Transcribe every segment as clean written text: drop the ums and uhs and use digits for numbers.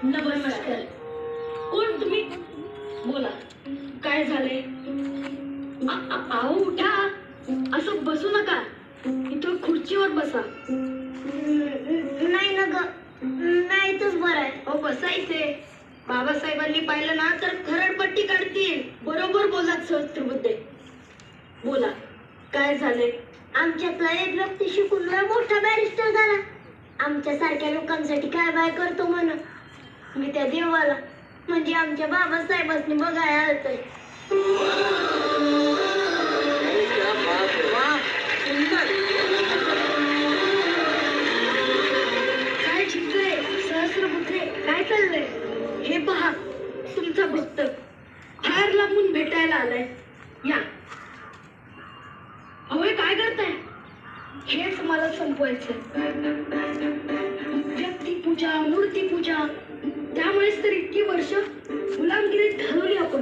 नमस्कार. कोण तुम्ही? बोला, काय झाले? आओ उठा, असं बसू नका, इथं खुर्चीवर बसा. नाही ना ग, नाही इथंच बरं आहे. अहो बसायचे. बाबासाहेबांनी पाहिलं ना तर खरडपट्टी काढतील. बरोबर बोललात सहस्त्रबुद्धे. बोला, काय झाले? आमच्यातला एक व्यक्ती शिकून लय मोठा बॅरिस्टर झाला. आमच्या सारख्या लोकांसाठी काय बाय करतो म्हण. मी त्या देवाला म्हणजे आमच्या बाबासाहेबांनी बघायला आलतोय. काय चित्रय सहस्त्रबुद्धे, काय चाललंय? हे पहा, तुमचा भक्त फार लांबून भेटायला आलाय. या. अहो हे काय करताय? हेच मला संपवायचं. व्यक्तिपूजा, मूर्तीपूजा, त्यामुळेच तर इतकी वर्ष गुलामगिरीत घालवली आपण.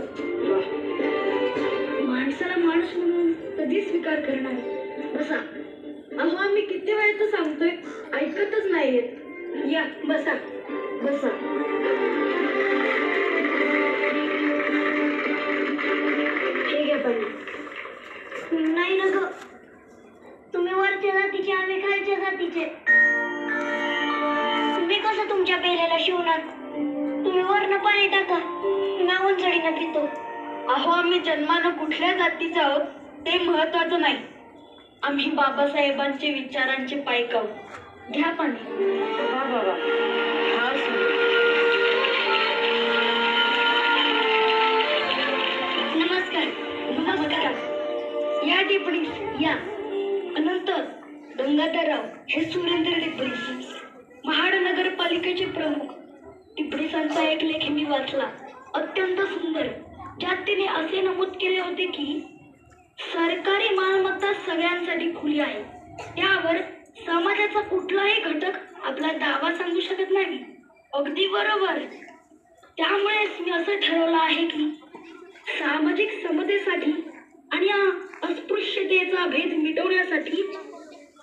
माणसाला माणूस म्हणून कधी स्वीकार करणार? बसा. अहो आम्ही किती वेळेचं सांगतोय, ऐकतच नाहीयेत. या बसा बसा. हे घ्या पाणी. नाही ना ग, तुम्ही वरच्या जातीचे, आम्ही खालच्या जातीचे. तुम्ही कसं तुमच्या पेल्याला शिवणार? तुम्ही वरनं पाणी टाका, मी उंचडीनं पितो. अहो आम्ही जन्मानं कुठल्या जातीचं आहोत ते महत्वाचं नाही. आम्ही बाबासाहेबांचे विचारांचे पाईक आहोत. घ्या पाणी. वा वा वा, फार सुंदर. नमस्कार. नमस्कार. या टिपणीस या. अनंत गंगाधरराव हे सुरेंद्र टिपणीस, महाड नगरपालिकेचे प्रमुख. टिपणीसांचा एक लेख मी वाचला, अत्यंत सुंदर, ज्यात तिने असे नमूद केले होते की सरकारी मालमत्ता सगळ्यांसाठी खुली आहे. त्यावर समाजाचा कुठलाही घटक आपला दावा सांगू शकत नाही. अगदी बरोबर. त्यामुळेच मी असं ठरवलं आहे की सामाजिक समतेसाठी आणि अस्पृश्यतेचा भेद मिटवण्यासाठी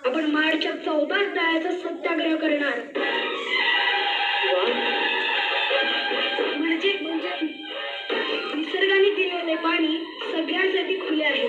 आपण मार्चच्या 14 तळ्याचा सत्याग्रह करणार. म्हणजे निसर्गाने दिलेले पाणी सगळ्यांसाठी खुले आहे.